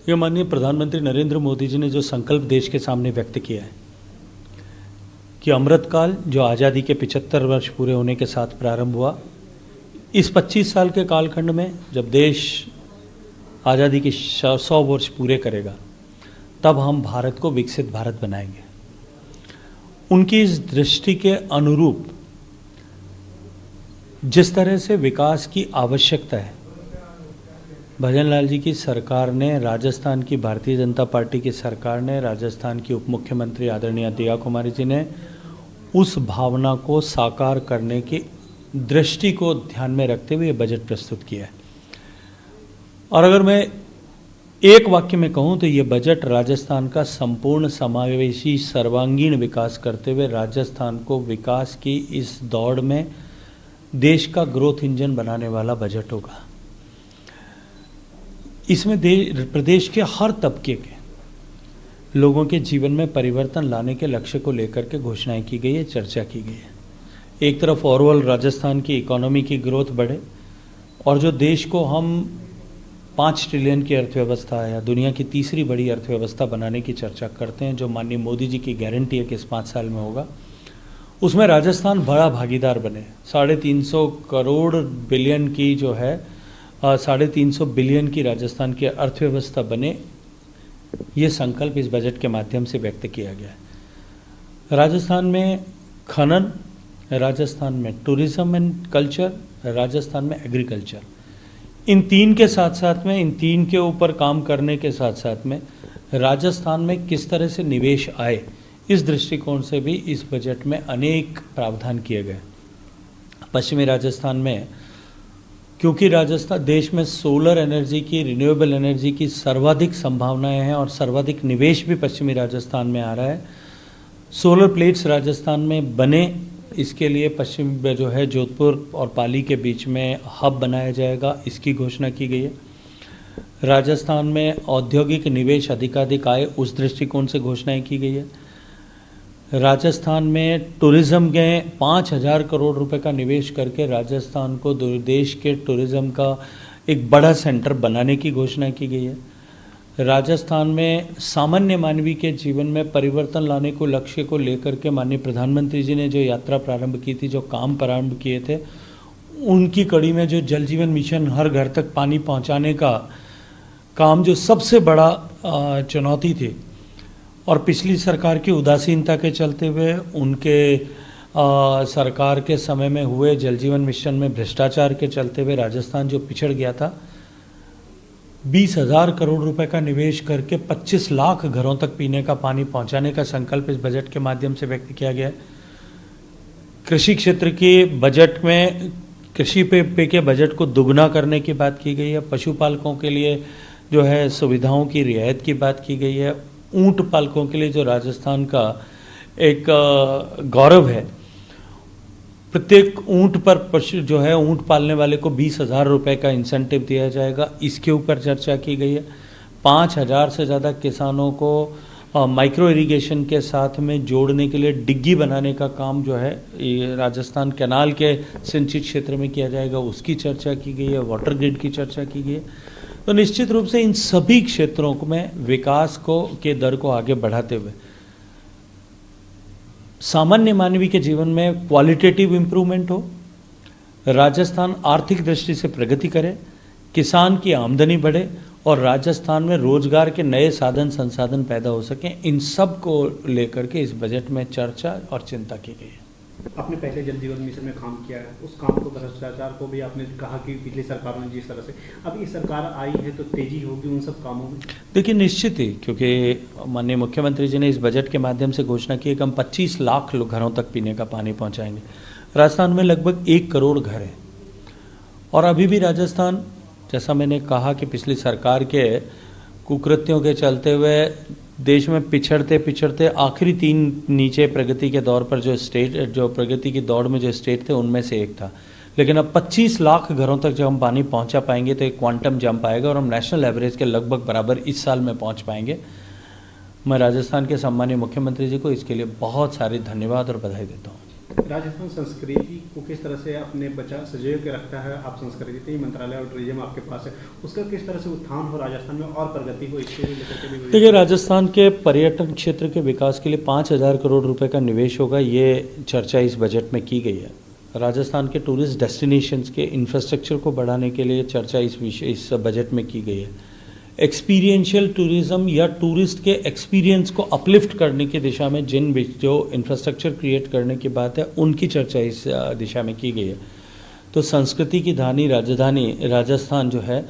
ये माननीय प्रधानमंत्री नरेंद्र मोदी जी ने जो संकल्प देश के सामने व्यक्त किया है कि अमृतकाल जो आज़ादी के 75 वर्ष पूरे होने के साथ प्रारंभ हुआ, इस 25 साल के कालखंड में जब देश आज़ादी के 100 वर्ष पूरे करेगा, तब हम भारत को विकसित भारत बनाएंगे। उनकी इस दृष्टि के अनुरूप जिस तरह से विकास की आवश्यकता है, भजन लाल जी की सरकार ने, राजस्थान की भारतीय जनता पार्टी की सरकार ने, राजस्थान की उप मुख्यमंत्री आदरणीय दिया कुमारी जी ने उस भावना को साकार करने की दृष्टि को ध्यान में रखते हुए बजट प्रस्तुत किया है। और अगर मैं एक वाक्य में कहूं तो ये बजट राजस्थान का संपूर्ण समावेशी सर्वांगीण विकास करते हुए राजस्थान को विकास की इस दौड़ में देश का ग्रोथ इंजन बनाने वाला बजट होगा। इसमें प्रदेश के हर तबके के लोगों के जीवन में परिवर्तन लाने के लक्ष्य को लेकर के घोषणाएं की गई है, चर्चा की गई है। एक तरफ ओवरऑल राजस्थान की इकोनॉमी की ग्रोथ बढ़े और जो देश को हम 5 ट्रिलियन की अर्थव्यवस्था या दुनिया की तीसरी बड़ी अर्थव्यवस्था बनाने की चर्चा करते हैं, जो माननीय मोदी जी की गारंटी है कि इस 5 साल में होगा, उसमें राजस्थान बड़ा भागीदार बने। 350 करोड़ बिलियन की जो है 350 बिलियन की राजस्थान की अर्थव्यवस्था बने, ये संकल्प इस बजट के माध्यम से व्यक्त किया गया है। राजस्थान में खनन, राजस्थान में टूरिज्म एंड कल्चर, राजस्थान में एग्रीकल्चर, इन तीन के साथ साथ में, इन तीन के ऊपर काम करने के साथ साथ में राजस्थान में किस तरह से निवेश आए, इस दृष्टिकोण से भी इस बजट में अनेक प्रावधान किए गए। पश्चिमी राजस्थान में, क्योंकि राजस्थान देश में सोलर एनर्जी की, रिन्यूएबल एनर्जी की सर्वाधिक संभावनाएं हैं और सर्वाधिक निवेश भी पश्चिमी राजस्थान में आ रहा है। सोलर प्लेट्स राजस्थान में बने, इसके लिए पश्चिम जो है जोधपुर और पाली के बीच में हब बनाया जाएगा, इसकी घोषणा की गई है। राजस्थान में औद्योगिक निवेश अधिकाधिक आए, उस दृष्टिकोण से घोषणाएं की गई है। राजस्थान में टूरिज्म के 5,000 करोड़ रुपए का निवेश करके राजस्थान को देश के टूरिज्म का एक बड़ा सेंटर बनाने की घोषणा की गई है। राजस्थान में सामान्य मानवीय के जीवन में परिवर्तन लाने को लक्ष्य को लेकर के माननीय प्रधानमंत्री जी ने जो यात्रा प्रारंभ की थी, जो काम प्रारंभ किए थे, उनकी कड़ी में जो जल जीवन मिशन, हर घर तक पानी पहुंचाने का काम, जो सबसे बड़ा चुनौती थी और पिछली सरकार की उदासीनता के चलते हुए, उनके सरकार के समय में हुए जल जीवन मिशन में भ्रष्टाचार के चलते हुए राजस्थान जो पिछड़ गया था, 20,000 करोड़ रुपए का निवेश करके 25 लाख घरों तक पीने का पानी पहुंचाने का संकल्प इस बजट के माध्यम से व्यक्त किया गया है। कृषि क्षेत्र के बजट में कृषि पे के बजट को दुगना करने की बात की गई है। पशुपालकों के लिए जो है सुविधाओं की रियायत की बात की गई है। ऊंट पालकों के लिए जो राजस्थान का एक गौरव है, प्रत्येक ऊंट पर पशु जो है, ऊंट पालने वाले को 20,000 रुपए का इंसेंटिव दिया जाएगा, इसके ऊपर चर्चा की गई है। 5,000 से ज़्यादा किसानों को माइक्रो इरिगेशन के साथ में जोड़ने के लिए डिग्गी बनाने का काम जो है ये राजस्थान कैनाल के सिंचित क्षेत्र में किया जाएगा, उसकी चर्चा की गई है। वाटर ग्रिड की चर्चा की गई है। तो निश्चित रूप से इन सभी क्षेत्रों में विकास को के दर को आगे बढ़ाते हुए सामान्य मानवीय के जीवन में क्वालिटेटिव इंप्रूवमेंट हो, राजस्थान आर्थिक दृष्टि से प्रगति करे, किसान की आमदनी बढ़े और राजस्थान में रोजगार के नए साधन संसाधन पैदा हो सकें, इन सब को लेकर के इस बजट में चर्चा और चिंता की गई है। आपने पहले जल जीवन मिशन में काम किया है, उस काम को, भ्रष्टाचार को भी आपने कहा कि पिछली सरकार ने जिस तरह से, अब ये सरकार आई है तो तेजी होगी उन सब कामों में? देखिए, निश्चित ही, क्योंकि माननीय मुख्यमंत्री जी ने इस बजट के माध्यम से घोषणा की है कि हम 25 लाख घरों तक पीने का पानी पहुंचाएंगे। राजस्थान में लगभग 1 करोड़ घर है और अभी भी राजस्थान, जैसा मैंने कहा कि पिछली सरकार के कुकृत्यों के चलते हुए देश में पिछड़ते आखिरी 3 नीचे प्रगति के दौर पर जो प्रगति की दौड़ में जो स्टेट थे, उनमें से एक था। लेकिन अब 25 लाख घरों तक जब हम पानी पहुंचा पाएंगे तो एक क्वांटम जंप आएगा और हम नेशनल एवरेज के लगभग बराबर इस साल में पहुंच पाएंगे। मैं राजस्थान के सम्मानीय मुख्यमंत्री जी को इसके लिए बहुत सारे धन्यवाद और बधाई देता हूँ। राजस्थान संस्कृति को किस तरह से अपने बचा सजो के रखता है? आप संस्कृति मंत्रालय और टूरिज्म आपके पास है, उसका किस तरह से उत्थान हो राजस्थान में और प्रगति हो, इसको लेकर के भी? देखिए, राजस्थान के पर्यटन क्षेत्र के विकास के लिए 5,000 करोड़ रुपए का निवेश होगा, ये चर्चा इस बजट में की गई है। राजस्थान के टूरिस्ट डेस्टिनेशंस के इंफ्रास्ट्रक्चर को बढ़ाने के लिए चर्चा इस बजट में की गई है। एक्सपीरियंशियल टूरिज्म या टूरिस्ट के एक्सपीरियंस को अपलिफ्ट करने की दिशा में जो इंफ्रास्ट्रक्चर क्रिएट करने की बात है, उनकी चर्चा इस दिशा में की गई है। तो संस्कृति की राजधानी राजस्थान जो है,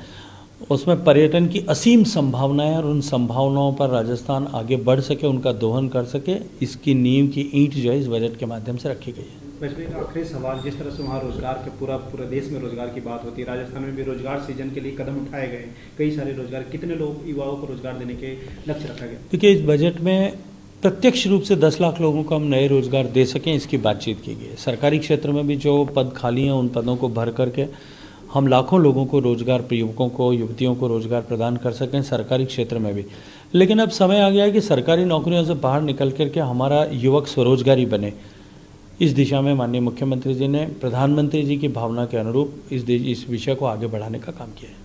उसमें पर्यटन की असीम संभावनाएं, और उन संभावनाओं पर राजस्थान आगे बढ़ सके, उनका दोहन कर सके, इसकी नींव की ईंट जो है इस बजट के माध्यम से रखी गई है। वैसे एक आखिरी सवाल, जिस तरह से वहाँ रोजगार के पूरा देश में रोजगार की बात होती है, राजस्थान में भी रोजगार सृजन के लिए कदम उठाए गए, कई सारे रोजगार, कितने लोग युवाओं को रोजगार देने के लक्ष्य रखा गया? देखिए, इस बजट में प्रत्यक्ष रूप से 10 लाख लोगों को हम नए रोजगार दे सकें, इसकी बातचीत की गई है। सरकारी क्षेत्र में भी जो पद खाली हैं, उन पदों को भर करके हम लाखों लोगों को रोजगार, युवकों को, युवतियों को रोजगार प्रदान कर सकें, सरकारी क्षेत्र में भी। लेकिन अब समय आ गया है कि सरकारी नौकरियों से बाहर निकल करके हमारा युवक स्वरोजगारी बने। इस दिशा में माननीय मुख्यमंत्री जी ने प्रधानमंत्री जी की भावना के अनुरूप इस विषय को आगे बढ़ाने का काम किया है।